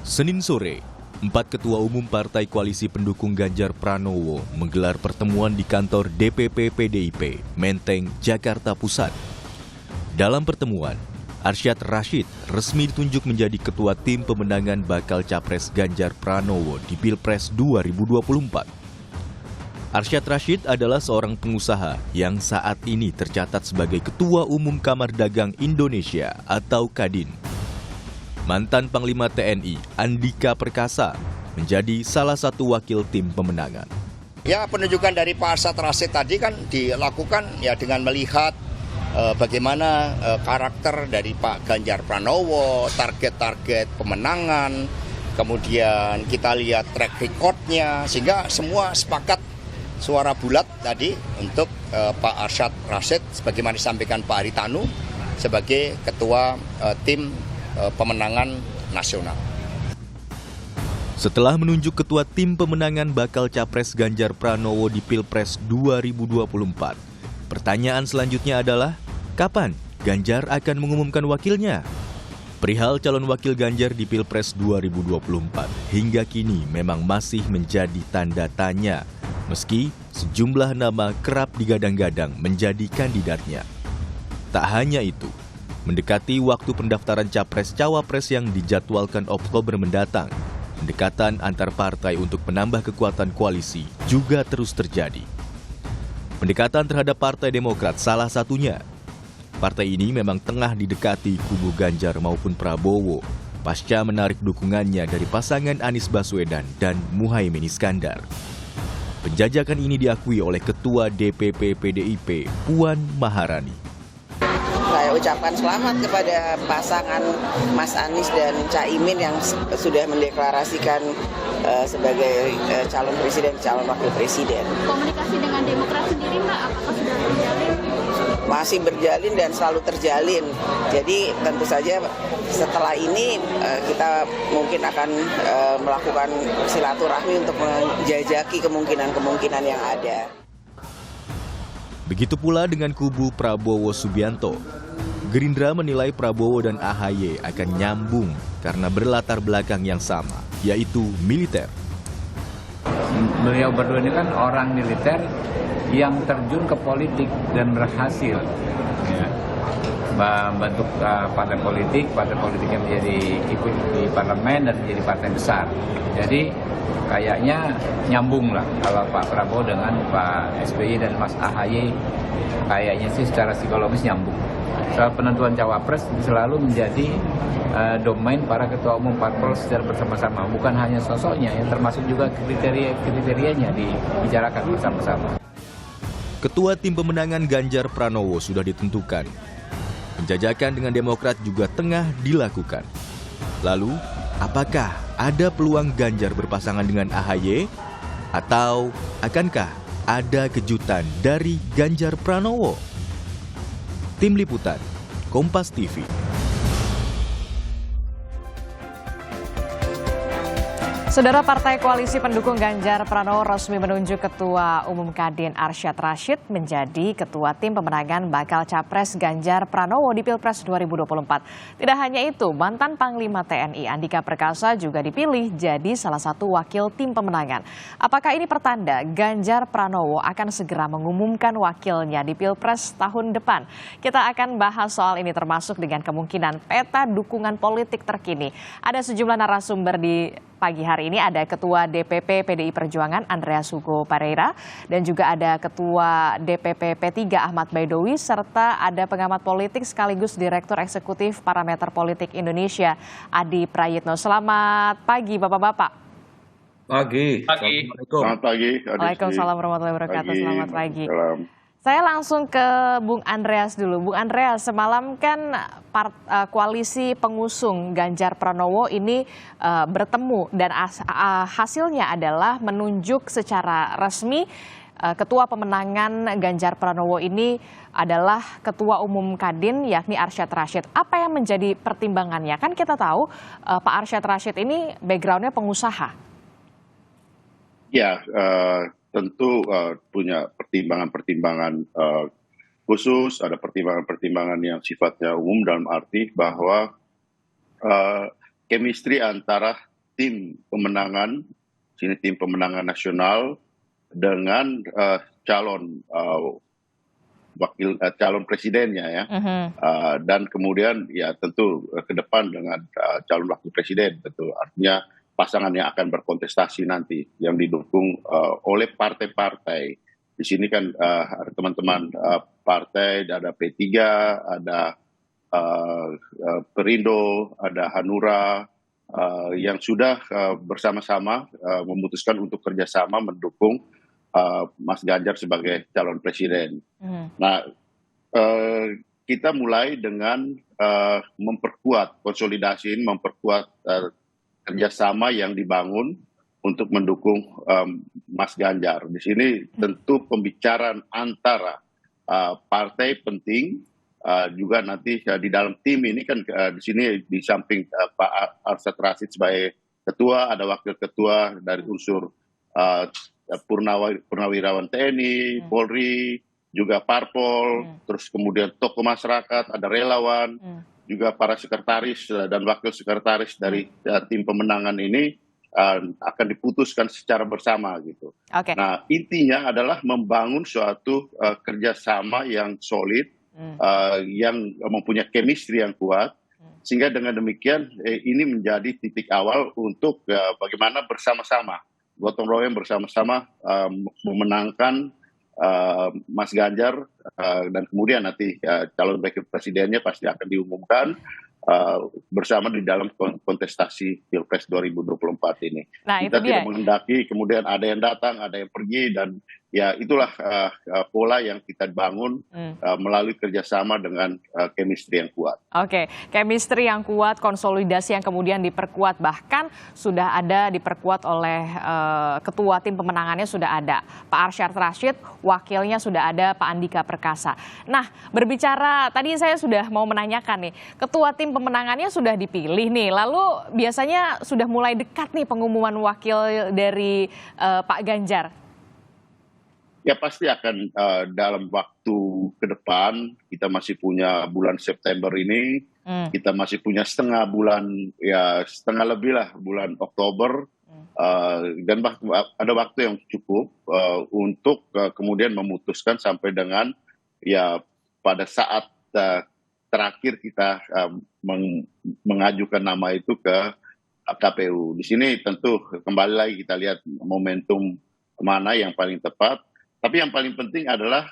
Senin sore, 4 ketua umum partai koalisi pendukung Ganjar Pranowo menggelar pertemuan di kantor DPP PDIP, Menteng, Jakarta Pusat. Dalam pertemuan, Arsyad Rashid resmi ditunjuk menjadi ketua tim pemenangan bakal capres Ganjar Pranowo di Pilpres 2024. Arsyad Rashid adalah seorang pengusaha yang saat ini tercatat sebagai Ketua Umum Kamar Dagang Indonesia atau Kadin. Mantan Panglima TNI Andika Perkasa menjadi salah satu wakil tim pemenangan. Ya, penunjukan dari Pak Arsyad Rashid tadi kan dilakukan ya dengan melihat bagaimana karakter dari Pak Ganjar Pranowo, target-target pemenangan, kemudian kita lihat track record-nya, sehingga semua sepakat suara bulat tadi untuk Pak Arsyad Rashid sebagaimana disampaikan Pak Haritanu sebagai ketua tim pemenangan nasional. Setelah menunjuk ketua tim pemenangan bakal capres Ganjar Pranowo di Pilpres 2024, pertanyaan selanjutnya adalah, kapan Ganjar akan mengumumkan wakilnya? Perihal calon wakil Ganjar di Pilpres 2024 hingga kini memang masih menjadi tanda tanya, meski sejumlah nama kerap digadang-gadang menjadi kandidatnya. Tak hanya itu, mendekati waktu pendaftaran Capres-Cawapres yang dijadwalkan Oktober mendatang, pendekatan antar partai untuk menambah kekuatan koalisi juga terus terjadi. Pendekatan terhadap Partai Demokrat salah satunya. Partai ini memang tengah didekati kubu Ganjar maupun Prabowo pasca menarik dukungannya dari pasangan Anies Baswedan dan Muhaimin Iskandar. Penjajakan ini diakui oleh Ketua DPP PDIP Puan Maharani. Saya ucapkan selamat kepada pasangan Mas Anies dan Caimin yang sudah mendeklarasikan sebagai calon presiden, calon wakil presiden. Komunikasi dengan Demokrat sendiri, Mbak, apakah sudah terjalin? Masih berjalin dan selalu terjalin. Jadi tentu saja setelah ini kita mungkin akan melakukan silaturahmi untuk menjajaki kemungkinan-kemungkinan yang ada. Begitu pula dengan kubu Prabowo Subianto. Gerindra menilai Prabowo dan AHY akan nyambung karena berlatar belakang yang sama, yaitu militer. Beliau berdua ini kan orang militer yang terjun ke politik dan berhasil membentuk partai politik yang menjadi ikut di parlemen dan menjadi partai besar. Jadi kayaknya nyambung lah kalau Pak Prabowo dengan Pak SBY dan Mas AHY, kayaknya sih secara psikologis nyambung. Soal penentuan cawapres selalu menjadi domain para ketua umum parpol secara bersama-sama, bukan hanya sosoknya, yang termasuk juga kriterianya dibicarakan bersama-sama. Ketua tim pemenangan Ganjar Pranowo sudah ditentukan. Penjajakan dengan Demokrat juga tengah dilakukan. Lalu, apakah ada peluang Ganjar berpasangan dengan AHY? Atau akankah ada kejutan dari Ganjar Pranowo? Tim Liputan, Kompas TV. Saudara, Partai Koalisi Pendukung Ganjar Pranowo resmi menunjuk Ketua Umum Kadin Arsyad Rashid menjadi Ketua Tim Pemenangan bakal Capres Ganjar Pranowo di Pilpres 2024. Tidak hanya itu, mantan Panglima TNI Andika Perkasa juga dipilih jadi salah satu wakil tim pemenangan. Apakah ini pertanda Ganjar Pranowo akan segera mengumumkan wakilnya di Pilpres tahun depan? Kita akan bahas soal ini termasuk dengan kemungkinan peta dukungan politik terkini. Ada sejumlah narasumber di pagi hari ini, ada Ketua DPP PDI Perjuangan Andreas Hugo Pareira dan juga ada Ketua DPP P3 Ahmad Baidowi serta ada pengamat politik sekaligus Direktur Eksekutif Parameter Politik Indonesia Adi Prayitno. Selamat pagi Bapak-Bapak. Pagi. Selamat pagi. Waalaikumsalam warahmatullahi wabarakatuh. Selamat pagi. Salam. Saya langsung ke Bung Andreas dulu. Bung Andreas, semalam kan koalisi pengusung Ganjar Pranowo ini bertemu dan hasilnya adalah menunjuk secara resmi ketua pemenangan Ganjar Pranowo ini adalah Ketua Umum Kadin yakni Arsyad Rashid. Apa yang menjadi pertimbangannya? Kan kita tahu Pak Arsyad Rashid ini backgroundnya pengusaha. Ya, tentu punya pertimbangan-pertimbangan khusus, ada pertimbangan-pertimbangan yang sifatnya umum dalam arti bahwa chemistry antara tim pemenangan, sini tim pemenangan nasional dengan calon calon presidennya ya. Dan kemudian ya tentu ke depan dengan calon wakil presiden, tentu artinya pasangan yang akan berkontestasi nanti yang didukung oleh partai-partai. Di sini kan ada teman-teman partai, ada P3, ada Perindo, ada Hanura yang sudah bersama-sama memutuskan untuk kerjasama mendukung Mas Ganjar sebagai calon presiden. Nah, kita mulai dengan memperkuat konsolidasi ini, memperkuat kerjasama yang dibangun untuk mendukung Mas Ganjar. Di sini tentu pembicaraan antara partai penting, juga nanti di dalam tim ini kan di sini di samping Pak Arsyad Rashid sebagai ketua, ada wakil ketua dari unsur Purnawirawan TNI, Polri, juga Parpol, terus kemudian tokoh masyarakat, ada relawan, juga para sekretaris dan wakil sekretaris dari tim pemenangan ini akan diputuskan secara bersama gitu. Nah, intinya adalah membangun suatu kerjasama yang solid, yang mempunyai chemistry yang kuat, sehingga dengan demikian ini menjadi titik awal untuk bagaimana bersama-sama gotong royong bersama-sama memenangkan Mas Ganjar, dan kemudian nanti calon wakil presidennya pasti akan diumumkan bersama di dalam kontestasi Pilpres 2024 ini. Nah, kita itu tidak dia. menghendaki kemudian ada yang datang, ada yang pergi, dan ya itulah pola yang kita bangun melalui kerjasama dengan chemistry yang kuat. Oke, chemistry yang kuat, konsolidasi yang kemudian diperkuat, bahkan sudah ada diperkuat oleh ketua tim pemenangannya sudah ada, Pak Arsyad Rashid, wakilnya sudah ada Pak Andika Perkasa. Nah, berbicara, tadi saya sudah mau menanyakan nih, ketua tim pemenangannya sudah dipilih nih, lalu biasanya sudah mulai dekat nih pengumuman wakil dari Pak Ganjar. Ya pasti akan dalam waktu ke depan, kita masih punya bulan September ini, kita masih punya setengah bulan, ya setengah lebih lah bulan Oktober, dan ada waktu yang cukup untuk kemudian memutuskan sampai dengan ya pada saat terakhir kita mengajukan nama itu ke KPU. Di sini tentu kembali lagi kita lihat momentum mana yang paling tepat. Tapi yang paling penting adalah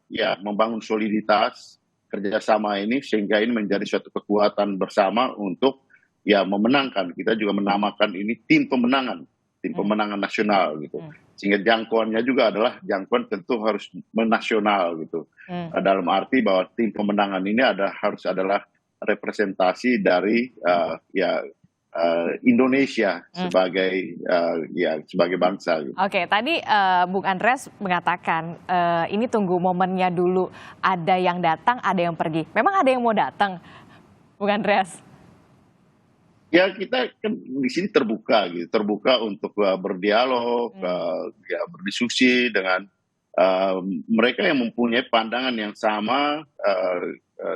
ya membangun soliditas kerjasama ini sehingga ini menjadi suatu kekuatan bersama untuk ya memenangkan. Kita juga menamakan ini tim pemenangan nasional gitu. Sehingga jangkauannya juga adalah jangkauan tentu harus menasional gitu. Dalam arti bahwa tim pemenangan ini harus adalah representasi dari Indonesia sebagai sebagai bangsa. Gitu. Oke, tadi Bung Andreas mengatakan ini tunggu momennya dulu. Ada yang datang, ada yang pergi. Memang ada yang mau datang, Bung Andreas? Ya kita kan di sini terbuka gitu, terbuka untuk berdialog, berdiskusi dengan mereka yang mempunyai pandangan yang sama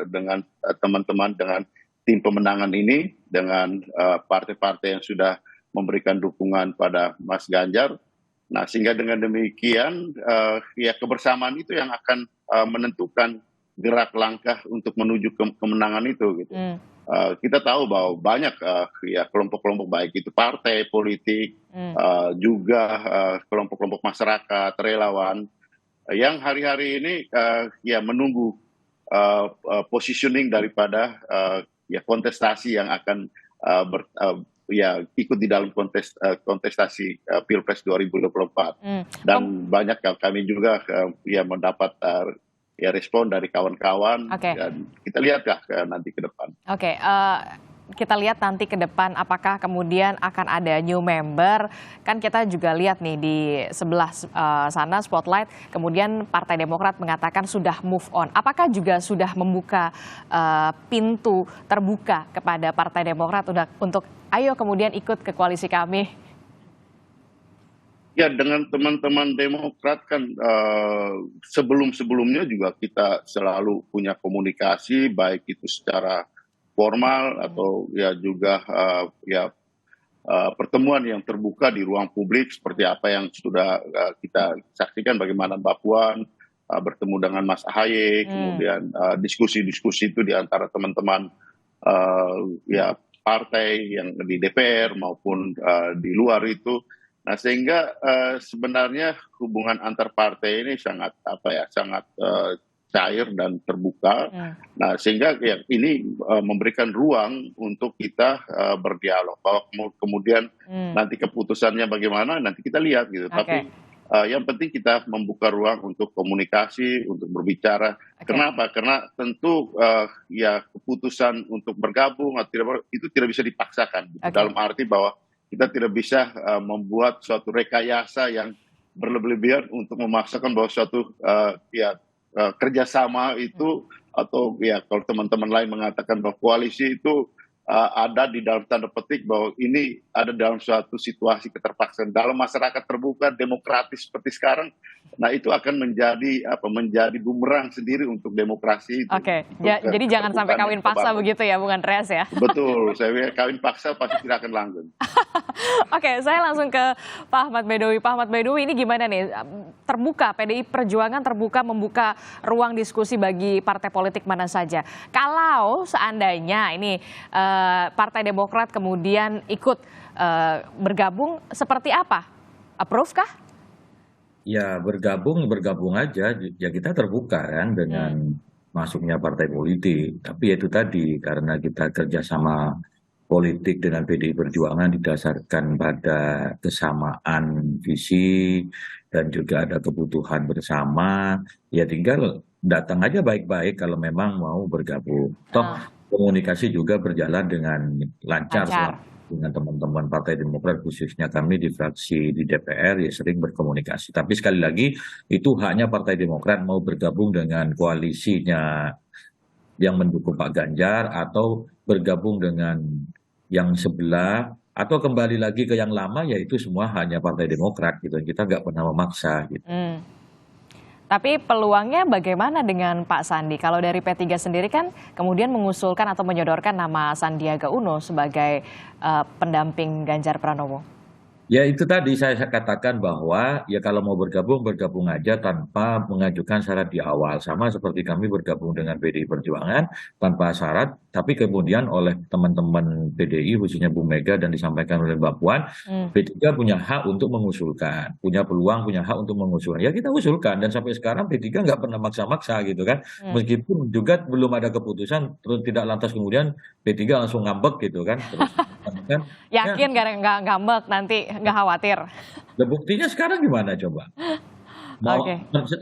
dengan teman-teman dengan tim pemenangan ini, dengan partai-partai yang sudah memberikan dukungan pada Mas Ganjar. Nah, sehingga dengan demikian ya kebersamaan itu yang akan menentukan gerak langkah untuk menuju kemenangan itu gitu. Kita tahu bahwa banyak kelompok-kelompok baik itu partai politik, juga kelompok-kelompok masyarakat, relawan yang hari-hari ini ya menunggu positioning daripada kontestasi yang akan ikut di dalam kontestasi Pilpres 2024. Dan banyak kami juga mendapat respon dari kawan-kawan, dan kita lihat nanti ke depan. Kita lihat nanti ke depan apakah kemudian akan ada new member. Kan kita juga lihat nih di sebelah sana spotlight, kemudian Partai Demokrat mengatakan sudah move on. Apakah juga sudah membuka pintu terbuka kepada Partai Demokrat untuk ayo kemudian ikut ke koalisi kami? Ya, dengan teman-teman Demokrat kan sebelum-sebelumnya juga kita selalu punya komunikasi, baik itu secara formal atau ya juga pertemuan yang terbuka di ruang publik seperti apa yang sudah kita saksikan, bagaimana Mbak Puan bertemu dengan Mas Ahaye, kemudian diskusi-diskusi itu di antara teman-teman ya partai yang di DPR maupun di luar itu. Nah, sehingga sebenarnya hubungan antar partai ini sangat sangat cair dan terbuka. Nah, sehingga ya ini memberikan ruang untuk kita berdialog. Kalau kemudian nanti keputusannya bagaimana, nanti kita lihat gitu. Tapi yang penting kita membuka ruang untuk komunikasi, untuk berbicara. Kenapa? Karena tentu ya keputusan untuk bergabung itu tidak bisa dipaksakan. Dalam arti bahwa kita tidak bisa membuat suatu rekayasa yang berlebihan untuk memaksakan bahwa suatu kerjasama itu, atau ya kalau teman-teman lain mengatakan bahwa koalisi itu ada di dalam tanda petik bahwa ini ada dalam suatu situasi keterpaksaan. Dalam masyarakat terbuka demokratis seperti sekarang, nah itu akan menjadi bumerang sendiri untuk demokrasi itu. Jadi jangan sampai kawin paksa begitu ya, Bung Andreas ya? Betul, saya kawin paksa pasti tidak akan langgeng. Saya langsung ke Pak Ahmad Baidowi. Pak Ahmad Baidowi, ini gimana nih? Terbuka, PDI Perjuangan terbuka membuka ruang diskusi bagi partai politik mana saja. Kalau seandainya ini Partai Demokrat kemudian ikut bergabung, seperti apa? Approve kah? Ya bergabung aja, ya kita terbuka kan dengan masuknya partai politik. Tapi itu tadi, karena kita kerjasama politik dengan PDI Perjuangan didasarkan pada kesamaan visi dan juga ada kebutuhan bersama, ya tinggal datang aja baik-baik kalau memang mau bergabung. Toh komunikasi juga berjalan dengan lancar. Dengan teman-teman Partai Demokrat, khususnya kami di fraksi di DPR ya sering berkomunikasi. Tapi sekali lagi itu haknya Partai Demokrat mau bergabung dengan koalisinya yang mendukung Pak Ganjar atau bergabung dengan yang sebelah atau kembali lagi ke yang lama, yaitu semua hanya Partai Demokrat gitu. Kita nggak pernah memaksa gitu. Tapi peluangnya bagaimana dengan Pak Sandi? Kalau dari P3 sendiri kan kemudian mengusulkan atau menyodorkan nama Sandiaga Uno sebagai pendamping Ganjar Pranowo. Ya itu tadi saya katakan bahwa ya kalau mau bergabung aja tanpa mengajukan syarat di awal. Sama seperti kami bergabung dengan PDI Perjuangan tanpa syarat, tapi kemudian oleh teman-teman PDI khususnya Bu Mega dan disampaikan oleh Mbak Puan, P3 punya hak untuk mengusulkan, punya peluang, punya hak untuk mengusulkan. Ya kita usulkan, dan sampai sekarang P3 nggak pernah maksa-maksa gitu kan. Meskipun juga belum ada keputusan, terus tidak lantas kemudian P3 langsung ngambek gitu kan. Terus, kan yakin nggak ngambek nanti? Nggak khawatir. Buktinya sekarang gimana coba?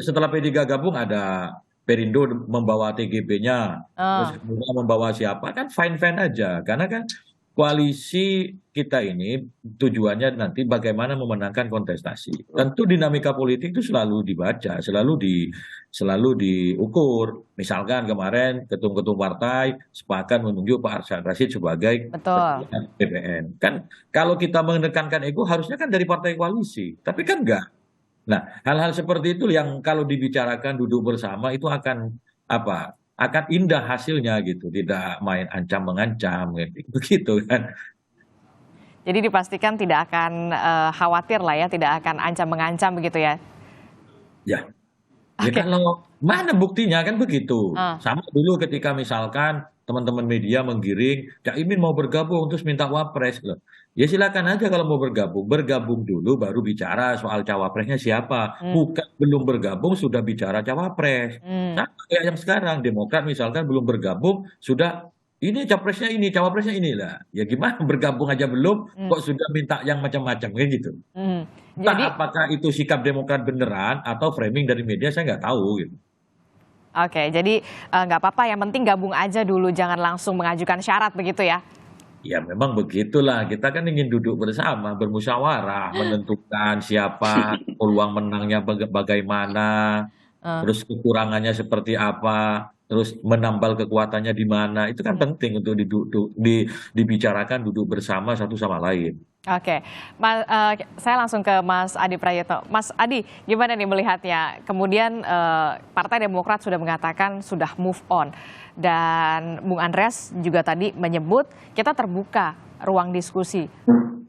Setelah P3 gabung ada Perindo membawa TGB-nya, terus kemudian membawa siapa, kan fine-fine aja. Karena kan koalisi kita ini tujuannya nanti bagaimana memenangkan kontestasi. Tentu dinamika politik itu selalu dibaca, selalu diukur. Misalkan kemarin ketum-ketum partai sepakat menunjuk Pak Arsyad Rashid sebagai ketua BPN. Kan kalau kita menekankan ego harusnya kan dari partai koalisi, tapi kan enggak. Nah, hal-hal seperti itu yang kalau dibicarakan duduk bersama itu akan indah hasilnya gitu, tidak main ancam-mengancam begitu kan. Jadi dipastikan tidak akan khawatir lah ya, tidak akan ancam-mengancam begitu ya. Ya kalau mana buktinya kan begitu. Sama dulu ketika misalkan teman-teman media menggiring Cak Imin mau bergabung terus minta wapres loh. Ya silakan aja kalau mau bergabung dulu baru bicara soal cawapresnya siapa. Bukan belum bergabung sudah bicara cawapres. Nah kayak yang sekarang Demokrat misalkan belum bergabung sudah ini capresnya ini, cawapresnya inilah. Ya gimana bergabung aja belum kok sudah minta yang macam-macam kayak gitu. Jadi apakah itu sikap Demokrat beneran atau framing dari media saya nggak tahu gitu. Jadi nggak apa-apa, yang penting gabung aja dulu, jangan langsung mengajukan syarat begitu ya. Ya memang begitulah, kita kan ingin duduk bersama, bermusyawarah, menentukan siapa, peluang menangnya bagaimana, terus kekurangannya seperti apa, terus menambal kekuatannya di mana, itu kan penting untuk dibicarakan duduk bersama satu sama lain. Saya langsung ke Mas Adi Prayitno. Mas Adi, gimana nih melihatnya? Kemudian Partai Demokrat sudah mengatakan sudah move on. Dan Bung Andreas juga tadi menyebut kita terbuka ruang diskusi.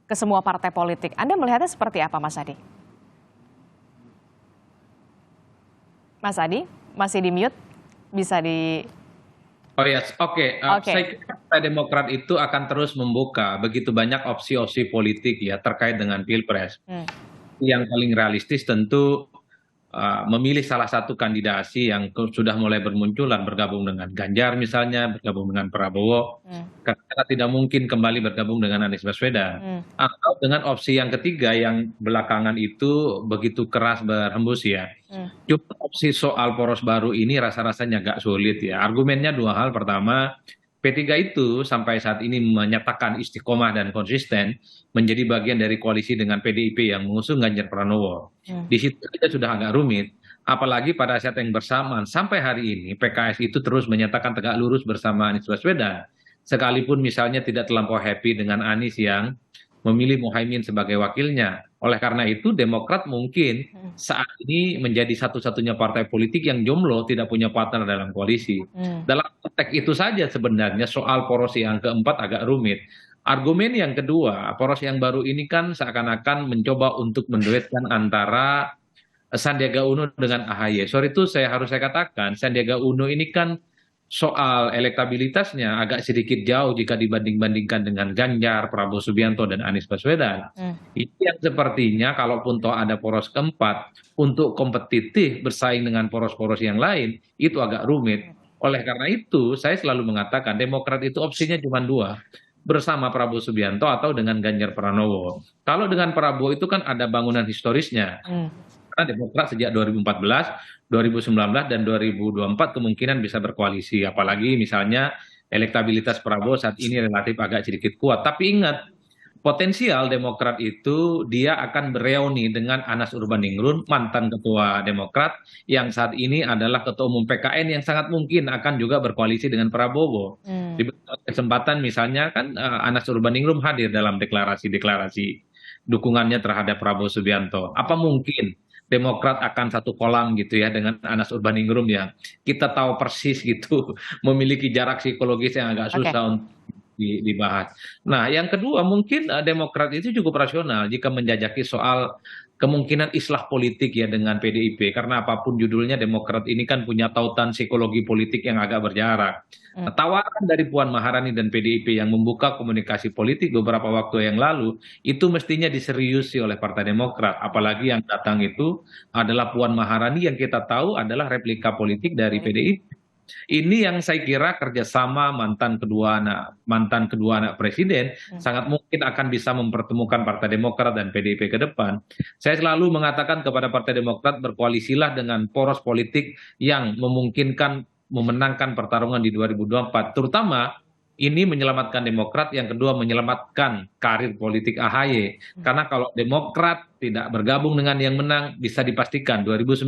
ke semua partai politik. Anda melihatnya seperti apa, Mas Adi? Mas Adi, masih di mute? Bisa di... Oh ya, oke. Oke. Saya kira Partai Demokrat itu akan terus membuka begitu banyak opsi-opsi politik ya terkait dengan Pilpres. Yang paling realistis tentu memilih salah satu kandidasi yang sudah mulai bermunculan, bergabung dengan Ganjar misalnya, bergabung dengan Prabowo, karena tidak mungkin kembali bergabung dengan Anies Baswedan. Atau dengan opsi yang ketiga yang belakangan itu begitu keras berhembus ya. Cuma opsi soal poros baru ini rasa-rasanya agak sulit ya. Argumennya dua hal. Pertama, P3 itu sampai saat ini menyatakan istiqomah dan konsisten menjadi bagian dari koalisi dengan PDIP yang mengusung Ganjar Pranowo. Di situ kita sudah agak rumit. Apalagi pada saat yang bersamaan sampai hari ini PKS itu terus menyatakan tegak lurus bersama Anies Baswedan. Sekalipun misalnya tidak terlampau happy dengan Anies yang memilih Muhaimin sebagai wakilnya. Oleh karena itu Demokrat mungkin saat ini menjadi satu-satunya partai politik yang jomblo, tidak punya partner dalam koalisi. Dalam konteks itu saja sebenarnya soal poros yang keempat agak rumit. Argumen yang kedua, poros yang baru ini kan seakan-akan mencoba untuk menduetkan antara Sandiaga Uno dengan AHY. Sorry itu harus saya katakan, Sandiaga Uno ini kan soal elektabilitasnya agak sedikit jauh jika dibanding-bandingkan dengan Ganjar, Prabowo Subianto, dan Anies Baswedan. Itu yang sepertinya kalaupun toh ada poros keempat, untuk kompetitif bersaing dengan poros-poros yang lain, itu agak rumit. Oleh karena itu, saya selalu mengatakan Demokrat itu opsinya cuma dua, bersama Prabowo Subianto atau dengan Ganjar Pranowo. Kalau dengan Prabowo itu kan ada bangunan historisnya. Karena Demokrat sejak 2014, 2019 dan 2024 kemungkinan bisa berkoalisi. Apalagi misalnya elektabilitas Prabowo saat ini relatif agak sedikit kuat. Tapi ingat, potensial Demokrat itu dia akan bereuni dengan Anas Urbaningrum, mantan ketua Demokrat, yang saat ini adalah ketua umum PKN yang sangat mungkin akan juga berkoalisi dengan Prabowo. Di kesempatan misalnya kan Anas Urbaningrum hadir dalam deklarasi dukungannya terhadap Prabowo Subianto. Apa mungkin Demokrat akan satu kolam gitu ya dengan Anas Urbaningrum yang kita tahu persis gitu memiliki jarak psikologis yang agak susah untuk dibahas. Nah, yang kedua mungkin Demokrat itu cukup rasional jika menjajaki soal kemungkinan islah politik ya dengan PDIP, karena apapun judulnya Demokrat ini kan punya tautan psikologi politik yang agak berjarak. Tawaran dari Puan Maharani dan PDIP yang membuka komunikasi politik beberapa waktu yang lalu itu mestinya diseriusi oleh Partai Demokrat, apalagi yang datang itu adalah Puan Maharani yang kita tahu adalah replika politik dari PDIP. Ini yang saya kira kerjasama mantan kedua anak presiden sangat mungkin akan bisa mempertemukan Partai Demokrat dan PDIP ke depan. Saya selalu mengatakan kepada Partai Demokrat, berkoalisilah dengan poros politik yang memungkinkan memenangkan pertarungan di 2024, terutama ini menyelamatkan Demokrat, yang kedua menyelamatkan karir politik AHY. Karena kalau Demokrat tidak bergabung dengan yang menang, bisa dipastikan 2009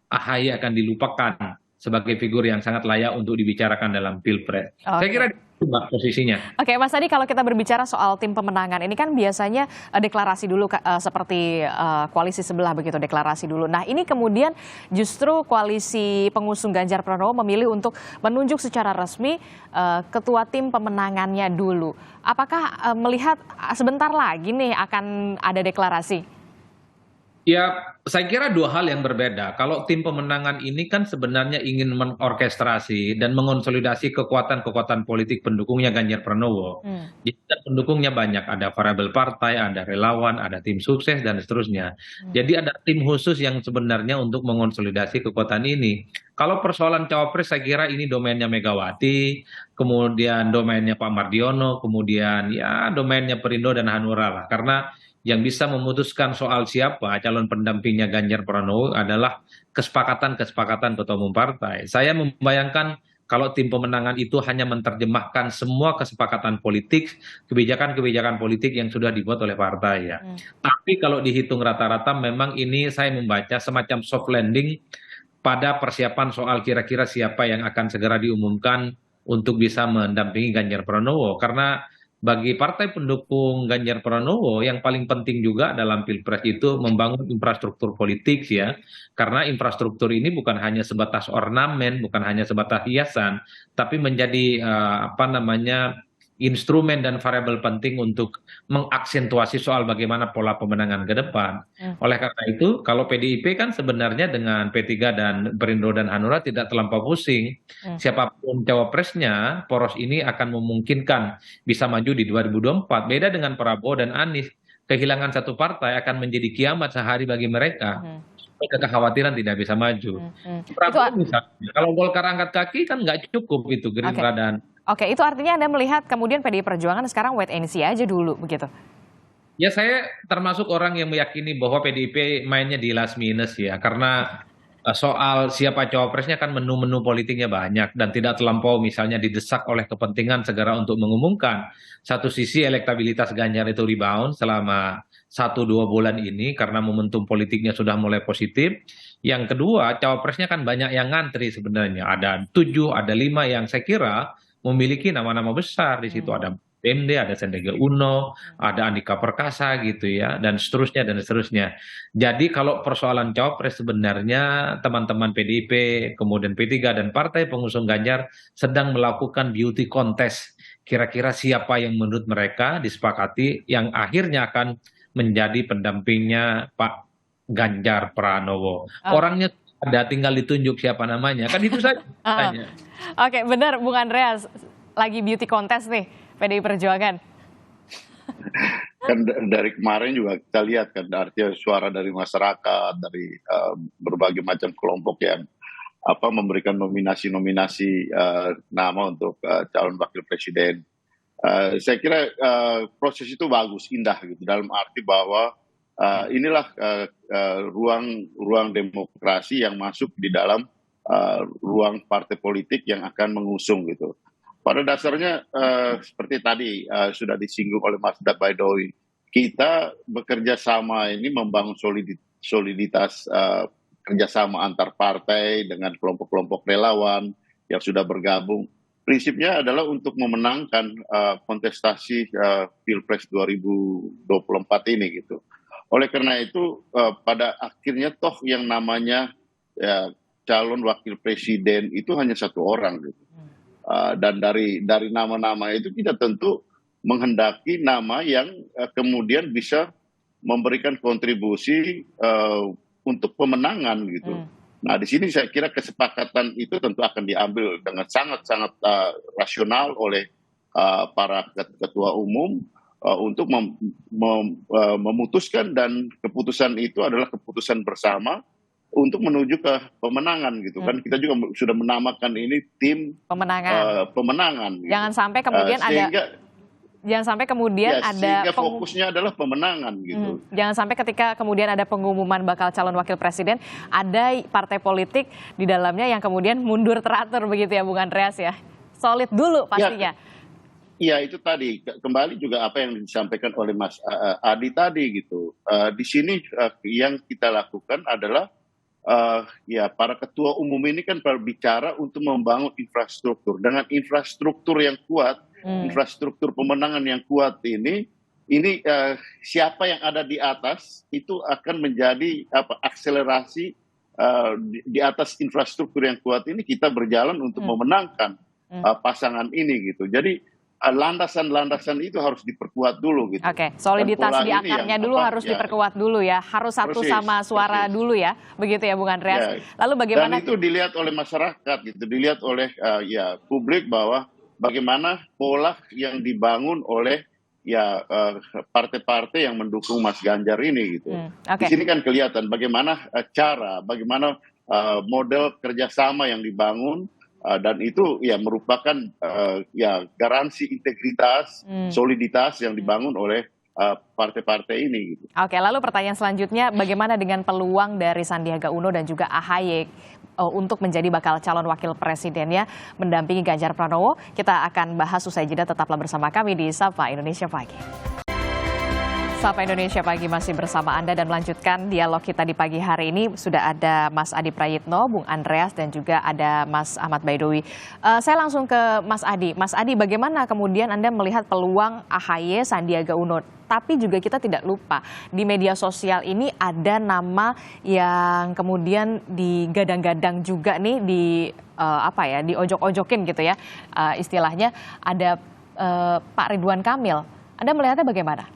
AHY akan dilupakan sebagai figur yang sangat layak untuk dibicarakan dalam Pilpres. Saya kira itu Mbak posisinya. Oke, Mas Adi, kalau kita berbicara soal tim pemenangan, ini kan biasanya deklarasi dulu seperti koalisi sebelah begitu, deklarasi dulu. Nah, ini kemudian justru koalisi pengusung Ganjar Pranowo memilih untuk menunjuk secara resmi ketua tim pemenangannya dulu. Apakah melihat sebentar lagi nih akan ada deklarasi? Ya, saya kira dua hal yang berbeda. Kalau tim pemenangan ini kan sebenarnya ingin mengorkestrasi dan mengonsolidasi kekuatan-kekuatan politik pendukungnya Ganjar Pranowo. Jadi pendukungnya banyak, ada variabel partai, ada relawan, ada tim sukses, dan seterusnya. Jadi ada tim khusus yang sebenarnya untuk mengonsolidasi kekuatan ini. Kalau persoalan cawapres saya kira ini domainnya Megawati, kemudian domainnya Pak Mardiono, kemudian ya domainnya Perindo dan Hanura lah. Karena yang bisa memutuskan soal siapa calon pendampingnya Ganjar Pranowo adalah kesepakatan-kesepakatan ketua umum partai. Saya membayangkan kalau tim pemenangan itu hanya menerjemahkan semua kesepakatan politik, kebijakan-kebijakan politik yang sudah dibuat oleh partai ya. Tapi kalau dihitung rata-rata memang ini saya membaca semacam soft landing pada persiapan soal kira-kira siapa yang akan segera diumumkan untuk bisa mendampingi Ganjar Pranowo. Karena bagi partai pendukung Ganjar Pranowo yang paling penting juga dalam Pilpres itu membangun infrastruktur politik ya. Karena infrastruktur ini bukan hanya sebatas ornamen, bukan hanya sebatas hiasan, tapi menjadi instrumen dan variabel penting untuk mengaksentuasi soal bagaimana pola pemenangan ke depan. Oleh karena itu, kalau PDIP kan sebenarnya dengan P3 dan Perindo dan Hanura tidak terlampau pusing. Siapapun cawapresnya, poros ini akan memungkinkan bisa maju di 2024. Beda dengan Prabowo dan Anies, kehilangan satu partai akan menjadi kiamat sehari bagi mereka. Kekhawatiran tidak bisa maju. Prabowo misalnya, kalau Golkar angkat kaki kan nggak cukup itu Gerindra dan. Oke, itu artinya Anda melihat kemudian PDI Perjuangan sekarang wait and see aja dulu begitu? Ya saya termasuk orang yang meyakini bahwa PDIP mainnya di last minute ya, karena soal siapa cawapresnya kan menu-menu politiknya banyak dan tidak terlampau misalnya didesak oleh kepentingan segera untuk mengumumkan. Satu sisi elektabilitas Ganjar itu rebound selama 1-2 bulan ini karena momentum politiknya sudah mulai positif. Yang kedua, cawapresnya kan banyak yang ngantri sebenarnya. Ada 7, ada 5 yang saya kira memiliki nama-nama besar. Di situ ada BMD, ada Sandiaga Uno, ada Andika Perkasa gitu ya, dan seterusnya dan seterusnya. Jadi kalau persoalan cawapres sebenarnya teman-teman PDIP, kemudian P3 dan partai pengusung Ganjar sedang melakukan beauty contest. Kira-kira siapa yang menurut mereka disepakati yang akhirnya akan menjadi pendampingnya Pak Ganjar Pranowo. Orangnya ada, tinggal ditunjuk siapa namanya. Kan itu saja. Oke, benar Bung Andreas. Lagi beauty contest nih PDI Perjuangan. Kan dari kemarin juga kita lihat kan artinya suara dari masyarakat, dari berbagai macam kelompok yang memberikan nominasi-nominasi nama untuk calon wakil presiden. Saya kira proses itu bagus, indah gitu, dalam arti bahwa inilah ruang demokrasi yang masuk di dalam ruang partai politik yang akan mengusung gitu. Pada dasarnya seperti tadi sudah disinggung oleh Mas Baidowi, kita bekerja sama ini membangun soliditas kerjasama antar partai dengan kelompok-kelompok relawan yang sudah bergabung. Prinsipnya adalah untuk memenangkan kontestasi Pilpres 2024 ini gitu. Oleh karena itu pada akhirnya toh yang namanya calon wakil presiden itu hanya satu orang gitu. Dan dari nama-nama itu kita tentu menghendaki nama yang kemudian bisa memberikan kontribusi untuk pemenangan gitu. Nah di sini saya kira kesepakatan itu tentu akan diambil dengan sangat-sangat rasional oleh para ketua umum untuk memutuskan, dan keputusan itu adalah keputusan bersama untuk menuju ke pemenangan gitu kan. Kita juga sudah menamakan ini tim pemenangan. Gitu. Jangan sampai kemudian sehingga fokusnya adalah pemenangan gitu. Jangan sampai ketika kemudian ada pengumuman bakal calon wakil presiden, ada partai politik di dalamnya yang kemudian mundur teratur begitu ya Bung Andreas ya. Solid dulu pastinya. Iya itu tadi kembali juga apa yang disampaikan oleh Mas Adi tadi gitu. Di sini yang kita lakukan adalah para ketua umum ini kan berbicara untuk membangun infrastruktur. Dengan infrastruktur yang kuat, infrastruktur pemenangan yang kuat ini siapa yang ada di atas itu akan menjadi akselerasi di atas infrastruktur yang kuat ini kita berjalan untuk memenangkan pasangan ini gitu. Jadi landasan-landasan itu harus diperkuat dulu gitu. Oke, soliditas di akarnya dulu harus diperkuat dulu ya. Harus satu sama suara dulu ya. Begitu ya Bung Andreas. Lalu bagaimana? Dan itu dilihat oleh masyarakat gitu, dilihat oleh publik bahwa bagaimana pola yang dibangun oleh partai-partai yang mendukung Mas Ganjar ini gitu. Di sini kan kelihatan bagaimana bagaimana model kerjasama yang dibangun. Dan itu merupakan garansi integritas, soliditas yang dibangun oleh partai-partai ini. Gitu. Oke, lalu pertanyaan selanjutnya, bagaimana dengan peluang dari Sandiaga Uno dan juga AHY untuk menjadi bakal calon wakil presidennya mendampingi Ganjar Pranowo? Kita akan bahas usai jeda, tetaplah bersama kami di Sapa Indonesia Pagi. Sapa Indonesia Pagi masih bersama Anda dan melanjutkan dialog kita di pagi hari ini. Sudah ada Mas Adi Prayitno, Bung Andreas, dan juga ada Mas Ahmad Baidowi. Saya langsung ke Mas Adi. Mas Adi, bagaimana kemudian Anda melihat peluang AHY Sandiaga Uno? Tapi juga kita tidak lupa, di media sosial ini ada nama yang kemudian digadang-gadang juga nih, diojok-ojokin gitu ya istilahnya. Ada Pak Ridwan Kamil. Anda melihatnya bagaimana?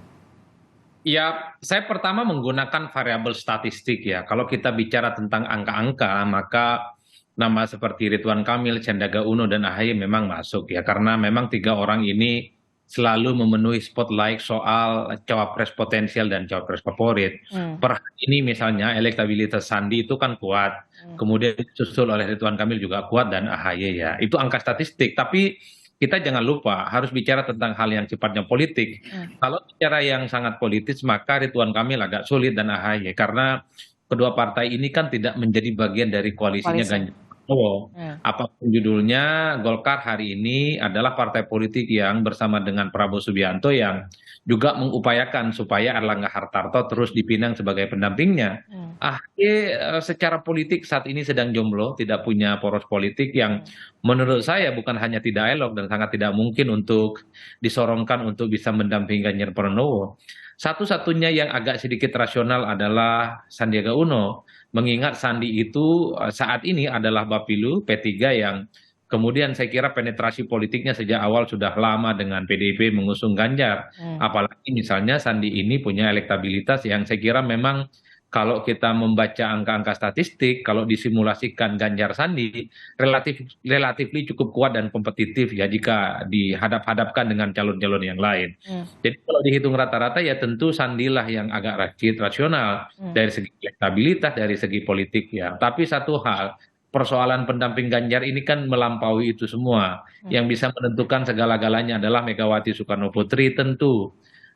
Ya, saya pertama menggunakan variabel statistik ya. Kalau kita bicara tentang angka-angka, maka nama seperti Ridwan Kamil, Sandiaga Uno, dan AHY memang masuk ya. Karena memang tiga orang ini selalu memenuhi spotlight soal cawapres potensial dan cawapres favorit. Per hari ini misalnya elektabilitas Sandi itu kan kuat. Kemudian disusul oleh Ridwan Kamil juga kuat dan AHY ya. Itu angka statistik. Tapi kita jangan lupa harus bicara tentang hal yang sifatnya politik. Kalau bicara yang sangat politis maka Ridwan Kamil agak sulit dan AHY karena kedua partai ini kan tidak menjadi bagian dari koalisinya Ganjar Pranowo. Apapun judulnya, Golkar hari ini adalah partai politik yang bersama dengan Prabowo Subianto yang juga mengupayakan supaya Erlangga Hartarto terus dipinang sebagai pendampingnya. AHY secara politik saat ini sedang jomblo, tidak punya poros politik yang menurut saya bukan hanya tidak elok dan sangat tidak mungkin untuk disorongkan untuk bisa mendampingi Ganjar Pranowo. Satu-satunya yang agak sedikit rasional adalah Sandiaga Uno, mengingat Sandi itu saat ini adalah Bapilu P3 yang kemudian saya kira penetrasi politiknya sejak awal sudah lama dengan PDIP mengusung Ganjar. Apalagi misalnya Sandi ini punya elektabilitas yang saya kira memang kalau kita membaca angka-angka statistik, kalau disimulasikan Ganjar Sandi, relatif cukup kuat dan kompetitif ya jika dihadap-hadapkan dengan calon-calon yang lain. Jadi kalau dihitung rata-rata ya tentu Sandilah yang agak rasional dari segi elektabilitas, dari segi politik ya. Tapi satu hal, persoalan pendamping Ganjar ini kan melampaui itu semua. Yang bisa menentukan segala-galanya adalah Megawati Soekarno Putri tentu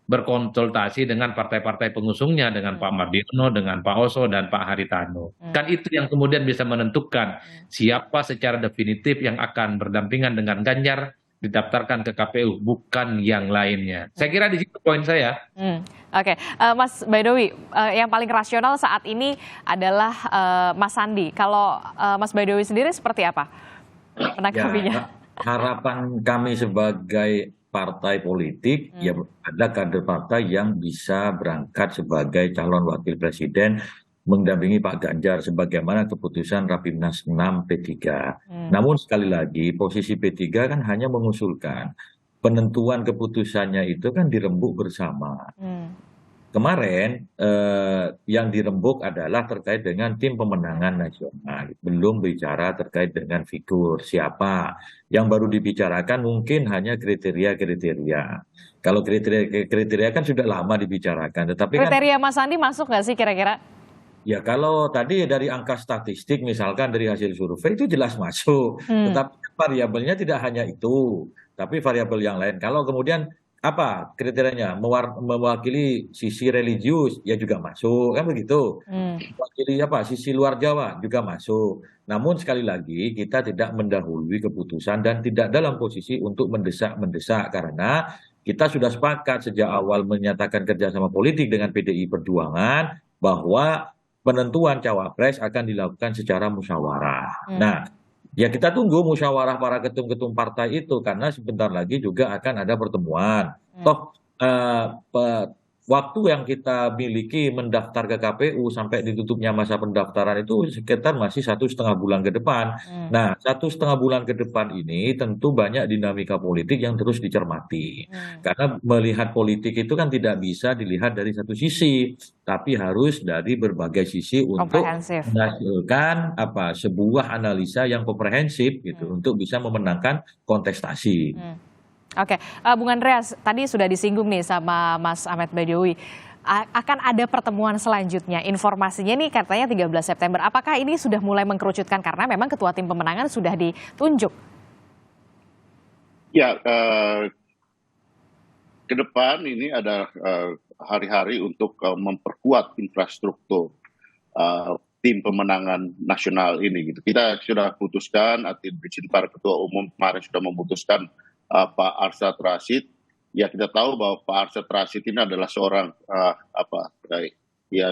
berkonsultasi dengan partai-partai pengusungnya, dengan Pak Mardiono, dengan Pak Oso, dan Pak Haritano. Kan itu yang kemudian bisa menentukan siapa secara definitif yang akan berdampingan dengan Ganjar didaftarkan ke KPU, bukan yang lainnya. Saya kira di situ poin saya. Oke, Mas Baidowi, yang paling rasional saat ini adalah Mas Sandi. Kalau Mas Baidowi sendiri seperti apa menanggapinya? Harapan kami sebagai partai politik, ya ada kader partai yang bisa berangkat sebagai calon wakil presiden mendampingi Pak Ganjar sebagaimana keputusan Rapimnas 6 P3. Namun sekali lagi posisi P3 kan hanya mengusulkan, penentuan keputusannya itu kan dirembuk bersama. Kemarin yang dirembuk adalah terkait dengan tim pemenangan nasional. Belum bicara terkait dengan figur siapa. Yang baru dibicarakan mungkin hanya kriteria-kriteria. Kalau kriteria kan sudah lama dibicarakan. Tetapi kriteria Mas Sandi masuk nggak sih kira-kira? Ya kalau tadi dari angka statistik misalkan dari hasil survei itu jelas masuk. Tetapi variabelnya tidak hanya itu. Tapi variabel yang lain. Kalau kemudian apa kriterianya mewakili sisi religius ya juga masuk kan begitu, mewakili apa sisi luar Jawa juga masuk. Namun sekali lagi kita tidak mendahului keputusan dan tidak dalam posisi untuk mendesak karena kita sudah sepakat sejak awal menyatakan kerjasama politik dengan PDI Perjuangan bahwa penentuan cawapres akan dilakukan secara musyawarah. Nah, ya kita tunggu musyawarah para ketum-ketum partai itu karena sebentar lagi juga akan ada pertemuan. Toh waktu yang kita miliki mendaftar ke KPU sampai ditutupnya masa pendaftaran itu sekitar masih 1,5 bulan ke depan. Nah 1,5 bulan ke depan ini tentu banyak dinamika politik yang terus dicermati. Karena melihat politik itu kan tidak bisa dilihat dari satu sisi, tapi harus dari berbagai sisi untuk menghasilkan sebuah analisa yang komprehensif gitu untuk bisa memenangkan kontestasi. Oke, Bung Andreas, tadi sudah disinggung nih sama Mas Ahmad Baidowi, akan ada pertemuan selanjutnya. Informasinya nih katanya 13 September. Apakah ini sudah mulai mengkerucutkan karena memang ketua tim pemenangan sudah ditunjuk? Ya, ke depan ini ada hari-hari untuk memperkuat infrastruktur tim pemenangan nasional ini. Gitu. Kita sudah putuskan, para ketua umum kemarin sudah memutuskan Pak Arsyad Rashid, ya kita tahu bahwa Pak Arsyad Rashid ini adalah seorang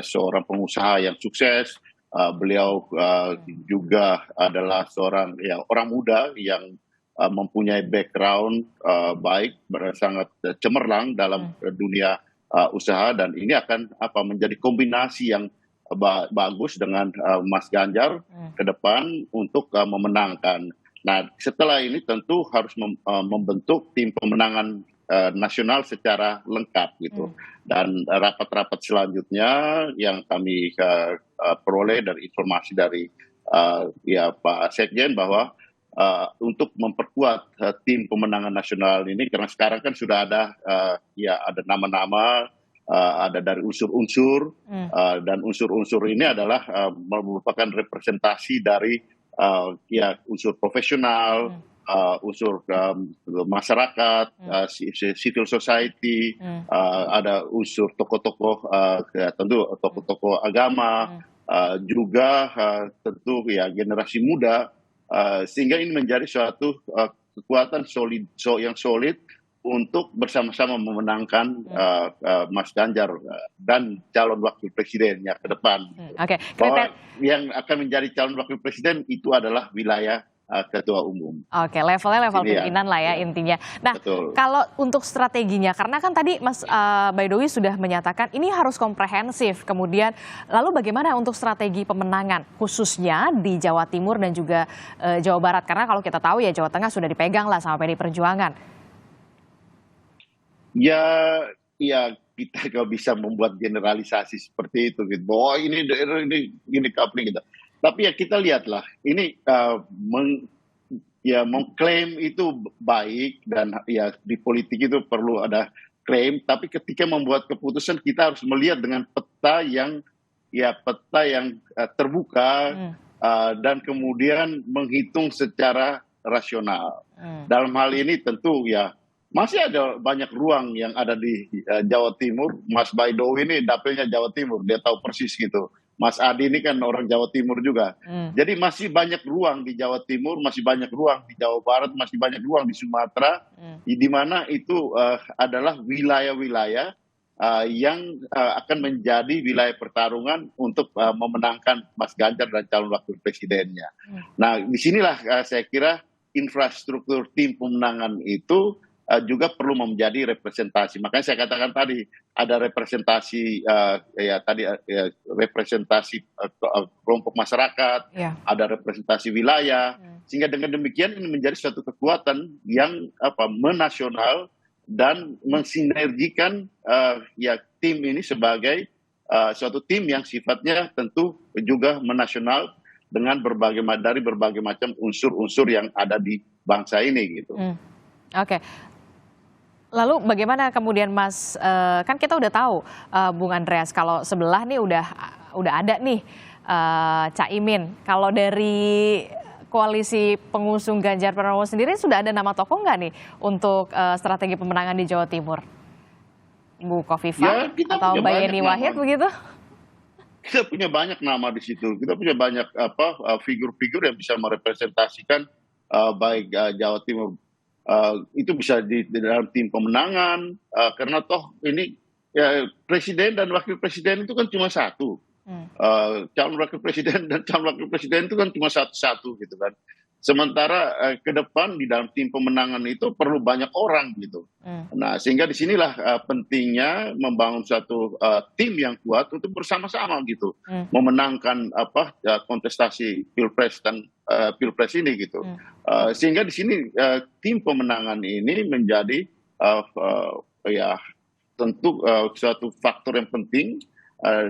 seorang pengusaha yang sukses. Beliau juga adalah seorang orang muda yang mempunyai background baik, sangat cemerlang dalam dunia usaha dan ini akan menjadi kombinasi yang bagus dengan Mas Ganjar ke depan untuk memenangkan. Nah, setelah ini tentu harus membentuk tim pemenangan nasional secara lengkap gitu. Dan rapat-rapat selanjutnya yang kami peroleh dari informasi dari ya Pak Sekjen bahwa untuk memperkuat tim pemenangan nasional ini, karena sekarang kan sudah ada ya ada nama-nama, ada dari unsur-unsur, dan unsur-unsur ini adalah merupakan representasi dari ya unsur profesional, unsur masyarakat, civil society, ada unsur tokoh-tokoh, tentu tokoh-tokoh agama, juga tentu ya generasi muda, sehingga ini menjadi suatu kekuatan yang solid untuk bersama-sama memenangkan Mas Ganjar dan calon wakil presidennya ke depan. Oke. Bahwa yang akan menjadi calon wakil presiden itu adalah wilayah ketua umum. Oke, levelnya level Ini ya. pimpinan lah ya intinya. Nah, Betul. kalau untuk strateginya, karena kan tadi Mas Baidowi sudah menyatakan ini harus komprehensif. Kemudian, lalu bagaimana untuk strategi pemenangan, khususnya di Jawa Timur dan juga Jawa Barat? Karena kalau kita tahu ya Jawa Tengah sudah dipegang lah sama PDI Perjuangan. Ya kita nggak bisa membuat generalisasi seperti itu gitu. Bahwa ini daerah ini coupling gitu. Tapi ya kita lihatlah, ini mengklaim itu baik, dan ya di politik itu perlu ada klaim. Tapi ketika membuat keputusan kita harus melihat dengan peta yang terbuka, dan kemudian menghitung secara rasional. Dalam hal ini tentu ya masih ada banyak ruang yang ada di Jawa Timur. Mas Baidowi ini dapilnya Jawa Timur, dia tahu persis gitu. Mas Adi ini kan orang Jawa Timur juga. Jadi masih banyak ruang di Jawa Timur, masih banyak ruang di Jawa Barat, masih banyak ruang di Sumatera, di mana itu adalah wilayah-wilayah yang akan menjadi wilayah pertarungan untuk memenangkan Mas Ganjar dan calon wakil presidennya. Nah, disinilah saya kira infrastruktur tim pemenangan itu juga perlu menjadi representasi. Makanya saya katakan tadi ada representasi representasi kelompok masyarakat, ada representasi wilayah, sehingga dengan demikian ini menjadi suatu kekuatan yang menasional dan mensinergikan tim ini sebagai suatu tim yang sifatnya tentu juga menasional dengan dari berbagai macam unsur-unsur yang ada di bangsa ini gitu. Oke. Lalu bagaimana kemudian Mas, kan kita udah tahu Bung Andreas kalau sebelah nih udah ada nih Caimin. Kalau dari koalisi pengusung Ganjar Pranowo sendiri sudah ada nama tokoh nggak nih untuk strategi pemenangan di Jawa Timur? Bu Kofifa atau Mbak Yeni Wahid begitu? Kita punya banyak nama di situ. Kita punya banyak figur-figur yang bisa merepresentasikan baik Jawa Timur. Itu bisa di dalam tim pemenangan, karena toh ini ya, presiden dan wakil presiden itu kan cuma satu. Calon wakil presiden dan calon wakil presiden itu kan cuma satu gitu kan. Sementara ke depan di dalam tim pemenangan itu perlu banyak orang gitu. Nah, sehingga disinilah pentingnya membangun satu tim yang kuat untuk bersama-sama gitu, memenangkan kontestasi pilpres dan pilpres ini gitu. Sehingga di sini tim pemenangan ini menjadi tentu suatu faktor yang penting.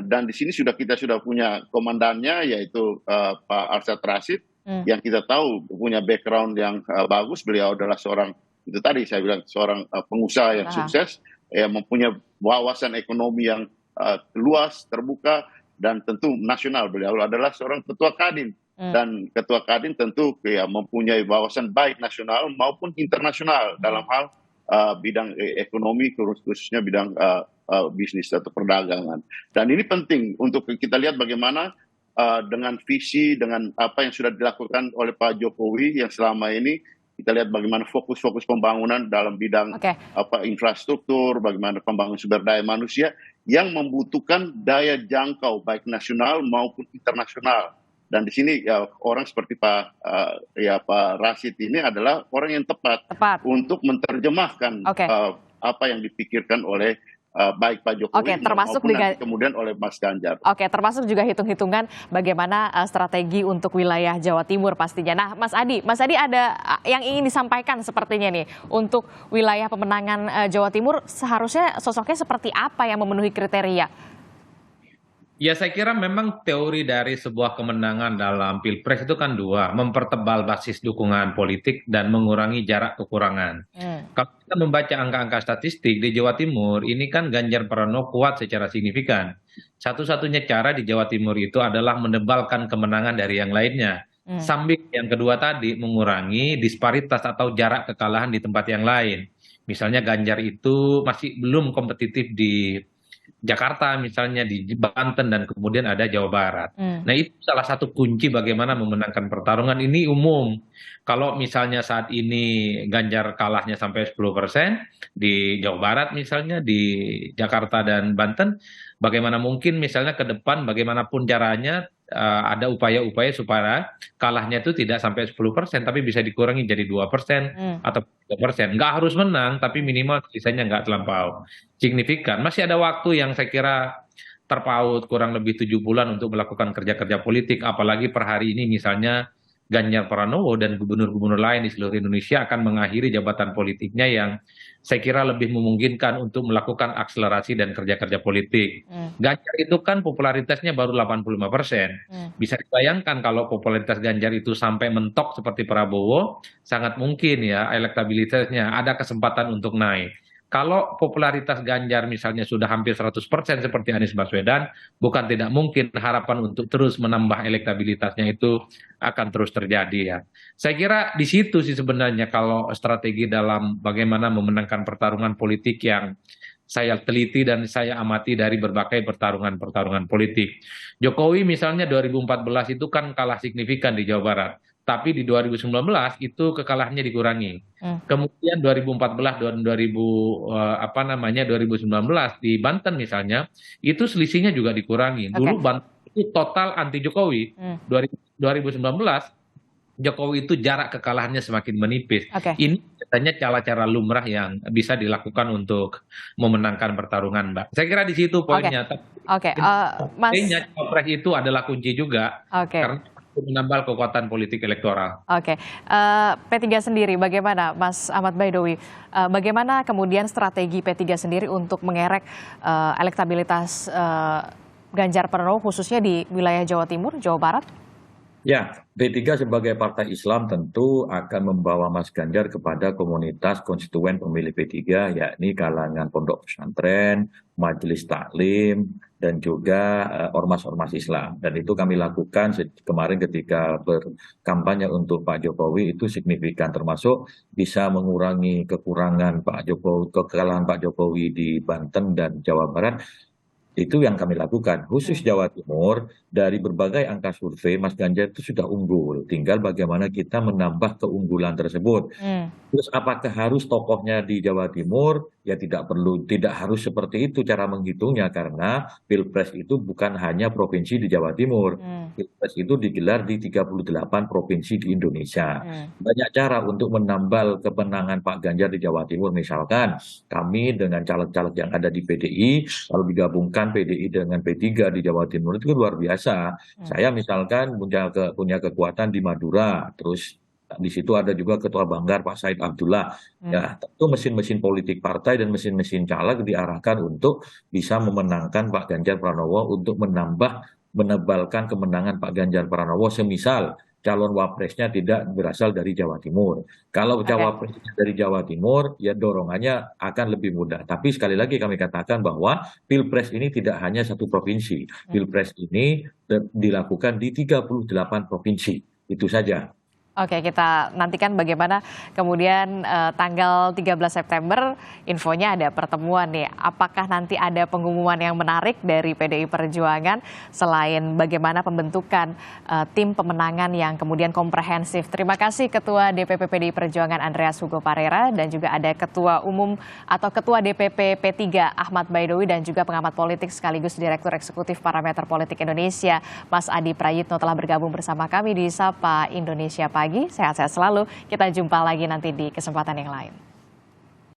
Dan di sini kita sudah punya komandannya, yaitu Pak Arsyad Rashid, yang kita tahu punya background yang bagus. Beliau adalah seorang, itu tadi saya bilang, seorang pengusaha yang sukses, yang mempunyai wawasan ekonomi yang luas, terbuka, dan tentu nasional. Beliau adalah seorang ketua Kadin, dan ketua Kadin tentu mempunyai wawasan baik nasional maupun internasional dalam hal bidang ekonomi, khususnya bidang bisnis atau perdagangan. Dan ini penting untuk kita lihat bagaimana dengan visi, dengan apa yang sudah dilakukan oleh Pak Jokowi yang selama ini, kita lihat bagaimana fokus-fokus pembangunan dalam bidang infrastruktur, bagaimana pembangunan sumber daya manusia yang membutuhkan daya jangkau baik nasional maupun internasional. Dan di sini orang seperti Pak Rashid ini adalah orang yang tepat. Untuk menerjemahkan apa yang dipikirkan oleh baik Pak Jokowi termasuk maupun juga nanti kemudian oleh Mas Ganjar. Oke, termasuk juga hitung-hitungan bagaimana strategi untuk wilayah Jawa Timur pastinya. Nah, Mas Adi ada yang ingin disampaikan sepertinya nih untuk wilayah pemenangan Jawa Timur seharusnya sosoknya seperti apa yang memenuhi kriteria? Ya, saya kira memang teori dari sebuah kemenangan dalam Pilpres itu kan dua, mempertebal basis dukungan politik dan mengurangi jarak kekurangan. Kalau kita membaca angka-angka statistik di Jawa Timur, ini kan Ganjar Pranowo kuat secara signifikan. Satu-satunya cara di Jawa Timur itu adalah menebalkan kemenangan dari yang lainnya. Sambil yang kedua tadi mengurangi disparitas atau jarak kekalahan di tempat yang lain. Misalnya Ganjar itu masih belum kompetitif di Jakarta misalnya, di Banten, dan kemudian ada Jawa Barat. Nah, itu salah satu kunci bagaimana memenangkan pertarungan ini umum. Kalau misalnya saat ini Ganjar kalahnya sampai 10% di Jawa Barat misalnya, di Jakarta dan Banten, bagaimana mungkin misalnya ke depan bagaimanapun caranya ada upaya-upaya supaya kalahnya itu tidak sampai 10%, tapi bisa dikurangi jadi 2% atau 3%. Nggak harus menang, tapi minimal sisanya nggak terlampau signifikan. Masih ada waktu yang saya kira terpaut, kurang lebih 7 bulan untuk melakukan kerja-kerja politik, apalagi per hari ini misalnya Ganjar Pranowo dan gubernur-gubernur lain di seluruh Indonesia akan mengakhiri jabatan politiknya yang saya kira lebih memungkinkan untuk melakukan akselerasi dan kerja-kerja politik. Ganjar itu kan popularitasnya baru 85%. Bisa dibayangkan kalau popularitas Ganjar itu sampai mentok seperti Prabowo, sangat mungkin ya elektabilitasnya ada kesempatan untuk naik. Kalau popularitas Ganjar misalnya sudah hampir 100% seperti Anies Baswedan, bukan tidak mungkin harapan untuk terus menambah elektabilitasnya itu akan terus terjadi ya. Saya kira di situ sih sebenarnya kalau strategi dalam bagaimana memenangkan pertarungan politik yang saya teliti dan saya amati dari berbagai pertarungan politik. Jokowi misalnya 2014 itu kan kalah signifikan di Jawa Barat. Tapi di 2019 itu kekalahannya dikurangi. Kemudian 2014 dan 2019 di Banten misalnya, itu selisihnya juga dikurangi. Dulu Banten itu total anti Jokowi. 2019 Jokowi itu jarak kekalahannya semakin menipis. Ini katanya cara-cara lumrah yang bisa dilakukan untuk memenangkan pertarungan, Mbak. Saya kira di situ poinnya. Mas Capres itu adalah kunci juga. Karena menambah kekuatan politik elektoral. P3 sendiri bagaimana, Mas Ahmad Baidowi? Bagaimana kemudian strategi P3 sendiri untuk mengerek elektabilitas Ganjar Pranowo khususnya di wilayah Jawa Timur, Jawa Barat? Ya, P3 sebagai partai Islam tentu akan membawa Mas Ganjar kepada komunitas konstituen pemilih P3, yakni kalangan pondok pesantren, majelis taklim, dan juga ormas-ormas Islam. Dan itu kami lakukan kemarin ketika berkampanye untuk Pak Jokowi itu signifikan, termasuk bisa mengurangi kekurangan Pak Jokowi, kekalahan Pak Jokowi di Banten dan Jawa Barat. Itu yang kami lakukan. Khusus Jawa Timur, dari berbagai angka survei, Mas Ganjar itu sudah unggul. Tinggal bagaimana kita menambah keunggulan tersebut. Terus apakah harus tokohnya di Jawa Timur? Ya tidak perlu, tidak harus seperti itu cara menghitungnya. Karena Pilpres itu bukan hanya provinsi di Jawa Timur. Pilpres itu digelar di 38 provinsi di Indonesia. Banyak cara untuk menambal kemenangan Pak Ganjar di Jawa Timur. Misalkan kami dengan caleg-caleg yang ada di PDI, lalu digabungkan PDI dengan P3 di Jawa Timur, itu luar biasa. Saya misalkan punya kekuatan di Madura, terus di situ ada juga Ketua Banggar Pak Said Abdullah. Ya, tentu mesin-mesin politik partai dan mesin-mesin caleg diarahkan untuk bisa memenangkan Pak Ganjar Pranowo, untuk menebalkan kemenangan Pak Ganjar Pranowo, semisal calon wapresnya tidak berasal dari Jawa Timur. Kalau cawapresnya dari Jawa Timur, ya dorongannya akan lebih mudah. Tapi sekali lagi kami katakan bahwa Pilpres ini tidak hanya satu provinsi. Pilpres ini dilakukan di 38 provinsi. Itu saja. Kita nantikan bagaimana kemudian tanggal 13 September infonya ada pertemuan nih. Apakah nanti ada pengumuman yang menarik dari PDI Perjuangan selain bagaimana pembentukan tim pemenangan yang kemudian komprehensif. Terima kasih Ketua DPP PDI Perjuangan Andreas Hugo Parera dan juga ada Ketua Umum atau Ketua DPP P3 Ahmad Baidowi dan juga pengamat politik sekaligus Direktur Eksekutif Parameter Politik Indonesia Mas Adi Prayitno telah bergabung bersama kami di Sapa Indonesia Pagi. Sehat-sehat selalu. Kita jumpa lagi nanti di kesempatan yang lain.